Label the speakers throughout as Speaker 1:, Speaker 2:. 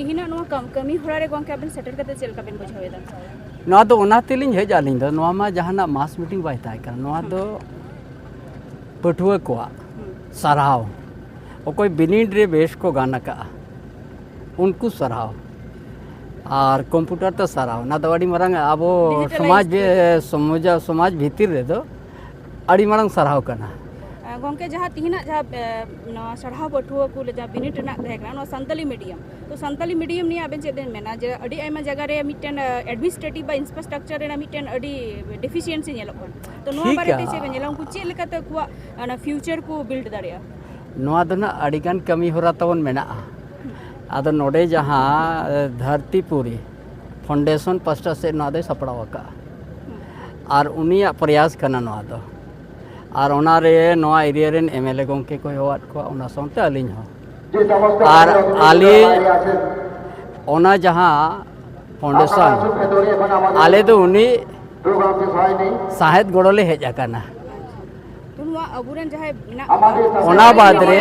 Speaker 1: तिहिना नोआ कमी होरा रे गोंके आबेन सेटल कते चेल काबेन बुझावेदा
Speaker 2: नोआ दो ओना तेलिंग हेज आलिंग दो नोआ मा जहाना मास मीटिंग बाय ताय कर नोआ दो पटुआ कोआ सराव ओकोय बिनिड रे बेस को गाना का उनको सराव और कंप्यूटर तो सराव ना तो अड़ी मरंग आबो समाज भीतर रे दो अड़ी मरंग सराव करना
Speaker 1: गोंके जहाँ तिहिना जहाँ सढ़ाव पटुआ को जहाँ बिनिट रना तहेकना सानताली मीडियम तो सानताली मीडियम नहीं आबेन चेदेन मेना जे अड़ी आयमा जगह रे मिटन एडमिनिस्ट्रेटिव बा इंफ्रास्ट्रक्चर रे मिटन अड़ी डेफिशिएंसी नेलो कोन तो नोआ बारे ते से नेला उनको चेल लेकाते कुआ फ्यूचर को बिल्ड दारिया नोआ
Speaker 2: दो ना अड़ी गान कमी होरा तवन मेना आदो नोडे जहाँ धरतीपुरी फाउंडेशन पास्टा से नोआ दे सपड़ाव का और उनिया प्रयास करना नोआ दो और ओना रे नोआ एरिया रेन एमएलए गोंके को होवात को ओना साथे अलिन हो और आली ओना जहाँ फाउंडेशन आले तो उनी साहेद गोड़ोले हेज आकाना
Speaker 1: अबुरेन जहाँ
Speaker 2: ओना बाद रे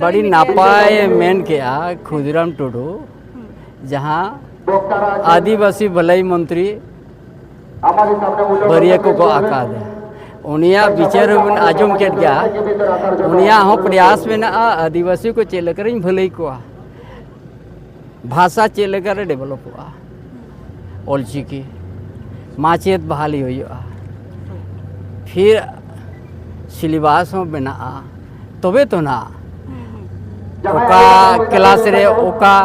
Speaker 2: बड़ी नापाय मेन के खुदीराम टुडू जहाँ आदिवासी भलाई मंत्री बरिया को आका दे उनिया विचार आजम के गया उनिया हो प्रयास में ना आदिवासी को चेल कर भलाई को भाषा चेल कर डेवलप हुआ ऑलचिकी माचेत बहाली हुई फिर सिलेबस में बना तबे तो ना ओका क्लास रे ओका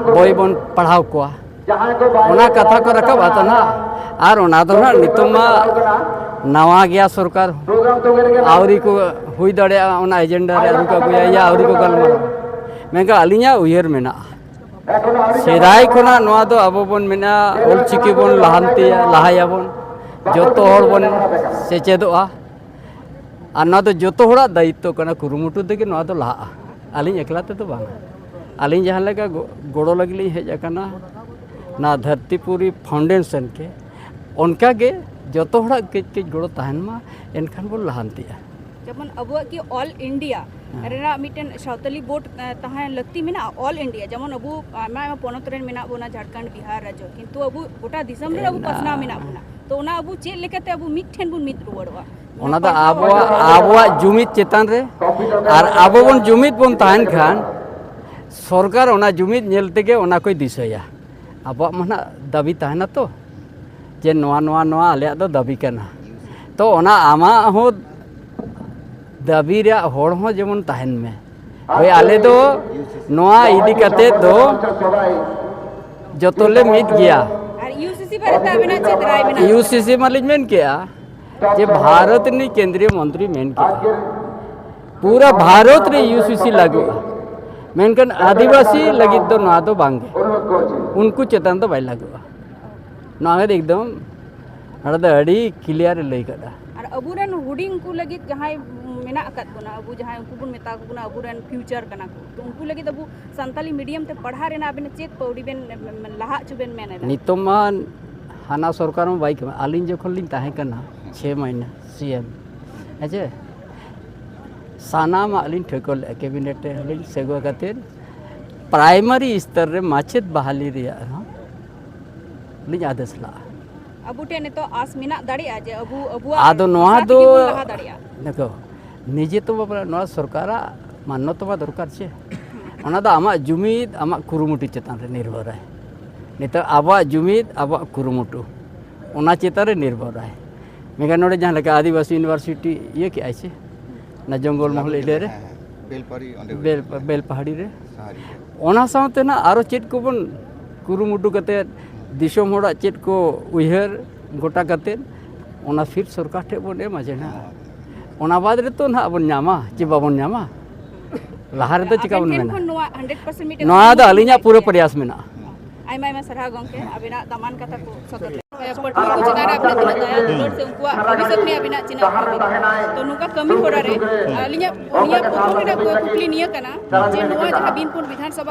Speaker 2: बोई बन पढ़ाव को ओना कथा को रखा बात ना और ओना दो ना नितमा नवा गया सरकार आवरी को हुई दड़े ओना एजेंडा रे अदु का या आवरी को गलमारा मेका अलिया उयर मेना सेदाय खोना नवा दो अबो बन मेना ऑलचिकी बन लहाया बन जतो हर बन सेचेदोआ और ना तो जो होड़ा दायित्व करना कुरुमुटु देके ना तो लहा अलिंग एकला तो बांग अलिंग जहाँ लगा गोड़ो लगी हेज आकाना ना धरतीपुरी फाउंडेशन के उनका के जो होड़ा कई गोड़ो तहन मा एनखान बोल लहानतिया
Speaker 1: जमन अबुआ की ऑल इंडिया रेना मिटन सावताली बोर्ड तहां लगती मेना ऑल इंडिया जमन अबु आमा पोनत रेन मेना बोना झारखंड बिहार राज्य किंतु अबु गोटा दिसम रे अबु पसना मेना बोना तो ओना अबु चेल लेकते अबु मिठेन बुन मित रुवड़वा
Speaker 2: ओना दा आबवा जुमित चेतन रे और आबो बन जुमित बन तहन खान सरकार ओना जुमित नेल तेगे ओना कोई दिसया आबवा मना दाबी तहना तो जे नोआ नोआ नोआ आले दो दाबी करना तो ओना आमा हो दाबी रे होड़ हो जेमन तहन में ओय आले दो नोआ इदी कते दो जतोले मित गया
Speaker 1: और यूसीसी बारे बिना चेतराय बिना
Speaker 2: यूसीसी मैनेजमेंट किया जे भारत ने केंद्रीय मंत्री मेन किया पूरा भारत रे यूसीसी लागू मेनकन आदिवासी लगी तो ना तो बांगे उनको चेतन तो बाय लागू ना एकदम अड़ा अड़ी क्लियर लई कदा
Speaker 1: और अबुरन हुडिंग को लगी जहाँ मेना अकत बना अबु जहाँ उनको बुन मेता को बना अबुरन फ्यूचर कना को तो उनको लगी अबु संताली मीडियम ते पढ़ा रे ना अबेन चेक पौड़ी बेन लहा चुबेन मेना
Speaker 2: नितोमा हाना सरकार में बाइक में आलिन जखन लिन ताहे कना 6 महीना सीएम अच्छा सानाम आलिन ठेकल कैबिनेट लिन सेगो कते प्राइमरी स्तर रे माचेत बहाली रिया लिन आदेश ला
Speaker 1: अबु टेने तो आस मिना दाड़िया जे अबु अबुआ
Speaker 2: आदो नोआ दो देखो निजे तो नोआ सरकारा मान्यता दरकार छे ओना दो आमा जुमिद आमा कुरुमुटु चेतान रे निर्भर है नित आबा जुमिद आबा कुरुमुटु ओना चेतान रे निर्भर है मेगा नोडे जहाँ लगा आदिवासी यूनिवर्सिटी ये क्या आइसे ना जंगल महल इले रे बेल पहाड़ी रे ओना साथे ना आरो चेत को बन कुरुमुटु कते दिसोम होड़ा चेत को उहर गोटा कते ओना फिर सरकार ठे बन एमा जे ना ओना बाद रे तो ना बन न्यामा चे बाबन न्यामा लहा रे तो चिका बन मेना
Speaker 1: 100%
Speaker 2: नोआ दा अलिया पूरा प्रयास मेना
Speaker 1: आइमा आइमा सरहा गोंके अबिना दमान कथा को सदर पटुआ को चेतान रे अपना तना दया दुलार से उनकुआ भविष्य ने अबिना चिना तो नुका कमी होरा रे अलिया उनिया प्रथम रे कुकली निया कना जे नोआ जहां बीनपुर विधानसभा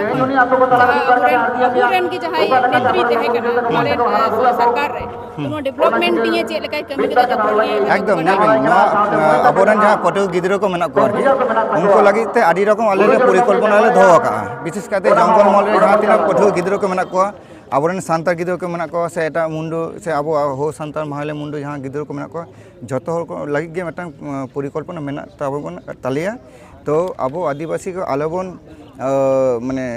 Speaker 1: अबुरेन की जहां नेत्री तहे कना माले सरकार रे तो डेवलपमेंट दिए चे लेकाय कमी के
Speaker 3: एकदम अबोरेन जहां पटु गिद्रो को मेना को उनको लगी ते आदि रकम आले परिकल्पना ले दो का विशेष करते जंगल मल रे जहां तिना पटु गिद्रो को मेना को आबोरेन सांतार गिद्रो को मेना को से एटा मुंडो से आबो हो सांतार महले मुंडो जहां गिद्रो को मेना को जतो हर को लगी गे मेटा परिकल्पना मेना ताबोन तालिया तो आबो आदिवासी को आलोबन माने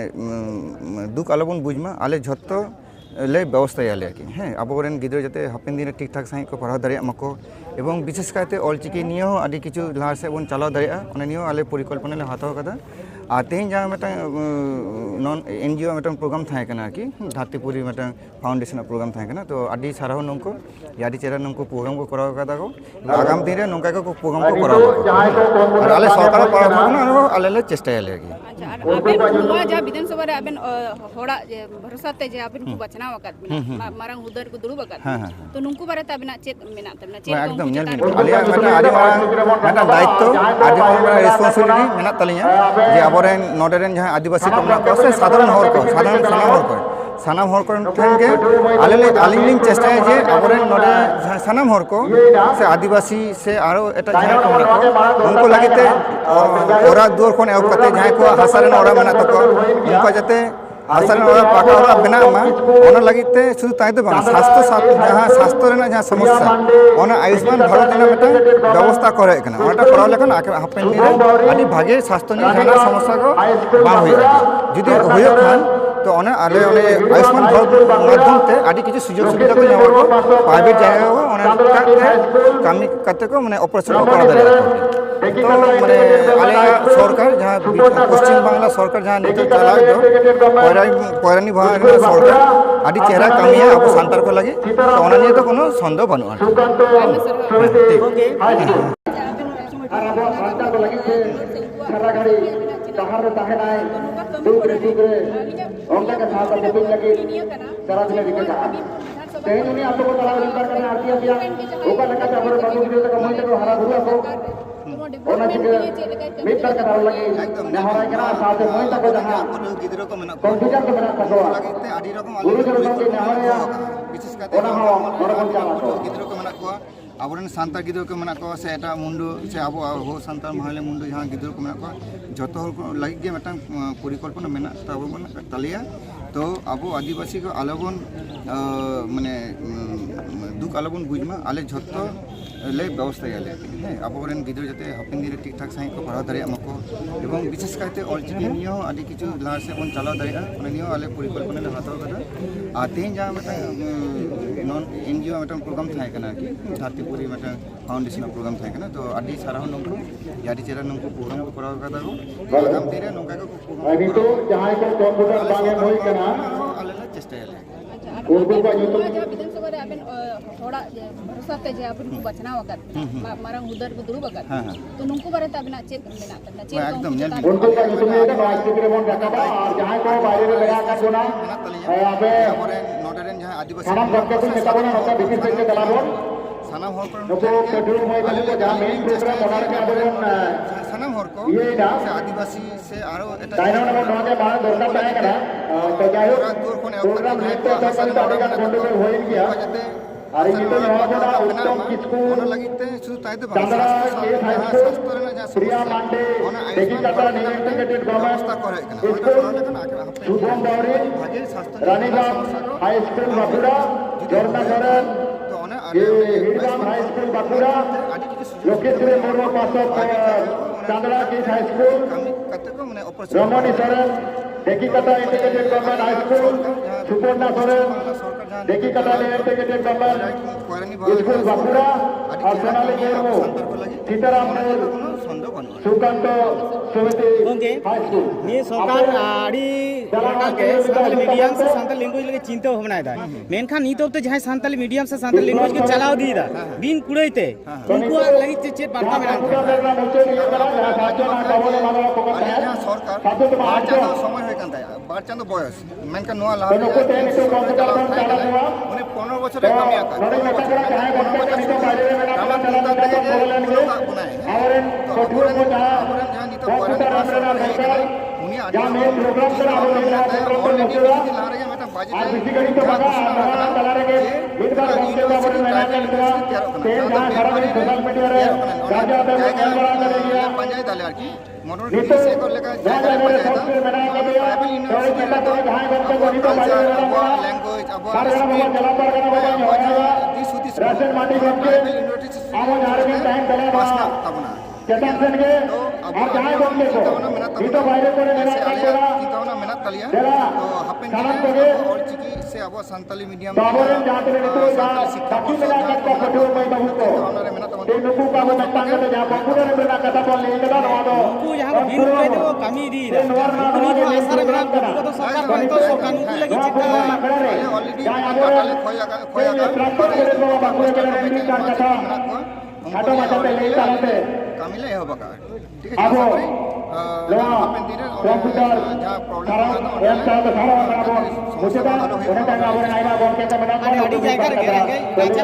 Speaker 3: दुख आलोबन बुझमा आले जतो ले व्यवस्था आले कि हाँ आबोरेन गिद्रो जाते हापेन दिन ठीक ठाक सही को पढ़ा दाड़े मको एवं विशेष करते ऑलचिकी नियो आदि किछु लाहा से बन चलाव दाड़े ओने नियो आले परिकल्पना ले हाथाव कदा आ तेज जहाँ मेटा नॉन एनजीओ मेटा प्रोग्राम थाए कना कि धरतीपुरी मेटा फाउंडेशन प्रोग्राम थाए कना तो आदि सारा नंको यादी चेहरा नंको प्रोग्राम को कराव कदा को आगाम दिन रे नंका को प्रोग्राम को कराव और आले सरकार पारा ना आले ले चेष्टा आले कि
Speaker 1: अच्छा आबेन नोआ जा विधानसभा रे आबेन होड़ा जे भरोसा ते जे आबेन को बचना वकत मारंग उदर को दुरु वकत तो नुंकु बारे ताबिना चेत मेना तबना चेत
Speaker 3: एकदम नेल आलिया मेटा आदि मेटा दायित्व आदि मारा रिस्पांसिबिलिटी मेना तलिया जे आबोरेन नोडेरेन जहां आदिवासी को मेना को से साधारण हर को सानाम हर को ठन के आले आलिंग चेष्टा जे आबोरेन नोडे सानाम हर को से आदिवासी से आरो एटा जहां को मेना को उनको लगीते ओरा दूर कोन एव कते जहां को हासारेन ओरा मेना तको उनको जते आसारेन ओरा पाका ओरा बेना मा ओना लगीते शुद्ध ताई दो स्वास्थ्य जहां स्वास्थ्य रेना जहां समस्या ओना आयुष्मान भारत रेना मेटा व्यवस्था करे कना ओटा कराव लेखन हापेन दिन आदि भागे स्वास्थ्य नि जहां समस्या को बांग होय जदि होय खान तो ओना आले ओने आयुष्मान भारत माध्यम ते आदि किछु सुजोग सुविधा को नेवा को प्राइवेट जायगा को ओना कामी कते को माने ऑपरेशन को करा दे तो माने आले सरकार जहां पश्चिम बांग्ला सरकार जहां नित चलाय दो पयरानी भाग सरकार आदि चेहरा कामिया अब सांतार को लगे तो ओना निये तो कोनो संदेह बनु
Speaker 4: बाहर तहनाय दुख दुख रे ओंका का साथ दबिन लगी सारा दिन दिखे जा तेन उनी आपको तला रिपर करने आरती दिया ओका लगा चाबर बाबू वीडियो तक मोई तक हरा भुआ को ओना के मित्र का दाव लगी नहराय करा साथ मोई तक जहां
Speaker 3: गिद्रो को मेना
Speaker 4: कंप्यूटर को मेना तको
Speaker 3: लगते आदि रकम
Speaker 4: गुरु जन के नहराय
Speaker 3: विशेष करते
Speaker 4: ओना हो बरगम जाना को
Speaker 3: गिद्रो को मेना को आबोरेन सांतार गिद्रो को मेना को से एटा मुंडो से आबो हो सांतार महले मुंडो जहां गिद्रो को मेना को जतो हर को लगी गे मेटा परिकल्पना मेना ताबो बन तालिया तो आबो आदिवासी को आलोबन माने दुख आलोबन बुझमा आले जतो ले व्यवस्था आले हाँ आबोरेन गिद्रो जाते हापेन दिन ठीक ठाक सही को पढ़ा दाड़े मको एवं विशेष करते ऑलचिकी नियो आदि किछु लाहा से बन चलाव दाड़े ओने नियो आले परिकल्पना ले हाथाव कदा आ तेज जहां मेटा नॉन एनजीओ मेटा प्रोग्राम थाए कना कि धरतीपुरी मेटा फाउंडेशन प्रोग्राम थाए कना तो आदि सारा नंको यादी चेहरा नंको प्रोग्राम को कराव कदा को आगाम दिन रे नंका को प्रोग्राम
Speaker 4: अभी तो जहां को कंप्यूटर बांगे होई कना
Speaker 3: आले चेष्टा आले
Speaker 4: उनको का जो
Speaker 1: जा विधानसभा रे आबेन होड़ा भरोसा ते जे आबेन को बचना वकत मारंग उदर को दुरु वकत तो नुंकु बारे ताबिना चेत मेना तबना चेत
Speaker 3: एकदम
Speaker 4: उनको का जो तुम्हें का नॉइस के बोन रखा था और जहां को बाहर में लगा कर सुना अबे
Speaker 3: आबोरेन नोडेरेन जहां आदिवासी
Speaker 4: सानाम करके तुम नेता बना होता बिकिस के दलाबोन
Speaker 3: सानाम हर को
Speaker 4: तो पेट्रोल में को जहां मेन प्रोग्राम बना के आबोन
Speaker 3: सानाम हर को
Speaker 4: ये ना
Speaker 3: से आदिवासी से आरो एटा
Speaker 4: डायनामो नंबर 9 के बाद दरकार ताहे करा तो जायो
Speaker 3: दूर कोने
Speaker 4: प्रोग्राम नेता तो सरकार का कंट्रोल होइन किया अरे ये तो नवा बड़ा उत्तम किसको
Speaker 3: लगीते शुद्ध ताई दो
Speaker 4: चंद्रा के
Speaker 3: स्वास्थ्य रेना जहां
Speaker 4: प्रिया मांडे देखी कथा इंटीग्रेटेड
Speaker 3: व्यवस्था करे
Speaker 4: गवर्नमेंट स्कूल शुभम दौरे
Speaker 3: भागे स्वास्थ्य
Speaker 4: रानीबाग हाई स्कूल बाकुड़ा जोरनागरन
Speaker 3: तो ओने
Speaker 4: ये हिरबाम हाई स्कूल बाकुड़ा लोकेश्वरी मुर्मू पास ऑफ चंद्रा की हाई स्कूल
Speaker 3: कते को माने ऑपरेशन
Speaker 4: रमणी सरन देखी कथा integrated government high school Suparna Saran देखी कथा इंटीग्रेटेड गवर्नमेंट स्कूल बाकुड़ा और सोनाली मुर्मू सीताराम सुकांत समिति हाई स्कूल
Speaker 5: नी सरकार आड़ी के सान्ताली मीडियम से सान्ताली लैंग्वेज लगे चिंता भावना दा मेनखान नी तो जहां सान्ताली मीडियम से सान्ताली लैंग्वेज के चलाव दी दा बिन कुड़ैते उनको लगी चेत बार्ता में
Speaker 3: सरकार समय होय कांता बार चांद बयस मेनका नोआ लाहा উনি 15 বছরে কামি আঁকা 15 বছর 15 বছর টামাক তুমদাগ থেকে যে পুরোটা বোনায় তো আবরেন যাহা নিত পরেন সরকার হয়ে গেল উনি আদিবাসী অলরেডি কিছু লাহ রেগে মেটা বাজেটে যাহা ঘোষণা করা যে ইউনিভার্সিটি ট্রাইবাল ইউনিভার্সিটি তেয়ার করা জায়গা পাঞ্জায় দালে আর কি মোটামুটি 30 একর লেখা জায়গায় পাঞ্জায় দা ট্রাইবাল ইউনিভার্সিটি রেᱫᱚ আবহাওয়ার কালচার আবহাওয়ার ল্যাঙ্গুয়েজ আবহাওয়ার স্ক্রিপ্ট আবহাওয়ার যাহা দিস হুদিস ট্রাইবাল ইউনিভার্সিটি পাসনা তাবনা
Speaker 4: चेतन सेन के और जहां गमले को ito বাইরে করে মেনা কাটরা
Speaker 3: চিন্তাভাবনা মেনাত তালিয়া তো হাপেন और चिकी से अब संताली मीडियम
Speaker 4: बाबोरेन जाते रे तो बाकी मेना कट को पठो मई बाबू को ते नुकु का मत टांगे तो जहां बाबूरे मेना कथा बोल ले कदा नवा दो
Speaker 5: नुकु यहाँ बिन पे दो कमी दी नुकु नी आसार मेना नुकु तो सरकार बन तो सरकार नुकु लगी चिंता
Speaker 3: ऑलरेडी काटाले खोयागा
Speaker 4: खाटो माटे ले ताते
Speaker 3: कामिले हो बका ठीक है सामने हापेन दिने
Speaker 4: कंप्यूटर
Speaker 3: जहां प्रॉब्लम
Speaker 4: सारा एक साल सारा बराबर मुझे का उन्हें का आवर आइना बोल के मेना
Speaker 5: अरे अड़ी जायगा रे राजा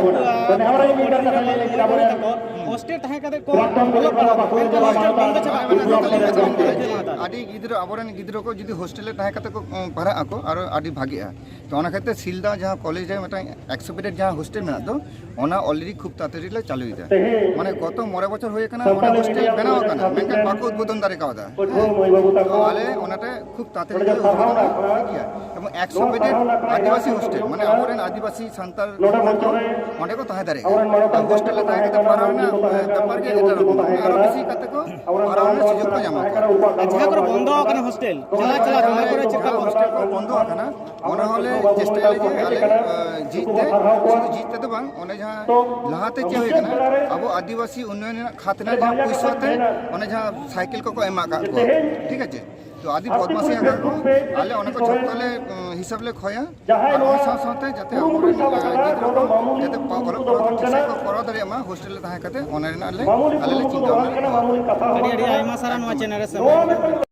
Speaker 4: तो नेवरे मीटर का ले ले आवर
Speaker 5: हॉस्टेल तहे कदे को बोलो पड़ा हॉस्टेल बंद चला
Speaker 3: आदि गिद्रो आबरेन गिद्रो को जदि हॉस्टेले तहे कते को पढ़ा आको और आदि भागेआ तो ओना खाते सिलदा जहां कॉलेज रे मटा एक्सपेक्टेड जहां हॉस्टेल मेना तो ओना ऑलरेडी खूब तातरी ले चालू इदा माने गत 9 बছর হয়ে কানা ওনা হোস্টেল বেনাও কানা মেনকা বাকো উদ্বোধন দারে কাওদা আলে ওনাতে খুব তাড়াতাড়ি উদ্বোধন হয়ে গিয়া এবং 100 বেডের আদিবাসী হোস্টেল মানে আবরেন আদিবাসী সান্তাল ওনে को তাহে দারে হোস্টেলে তাহে কতে পারানা ব্যাপার কে এটা আরো বেশি কতে को পারানা সুযোগ को জামা
Speaker 5: যাহা করে বন্ধ কানা হোস্টেল চলা জমা করে চেষ্টা
Speaker 3: হোস্টেল को বন্ধ কানা ওনা হলে চেষ্টা ले जे আলে জিততে শুধু জিততে তো বাং ওনে যাহা লাহাতে चे হই কানা আবো आदिवासी उन्नयन खातना जहाँ पैसा थे उन्हें जहाँ साइकिल को एमा का ठीक है तो आदि बदमाशी आका को आले उन्हें को झटकाले हिसाब ले खोया और उन साथ जाते हमरे गिद्रो को जाते ऑलप चेष्टा को करा दरे मा हॉस्टेल ले ताहे कते ओने आले चिंता
Speaker 5: अड़ी आयमा सारा नवा चैनल रे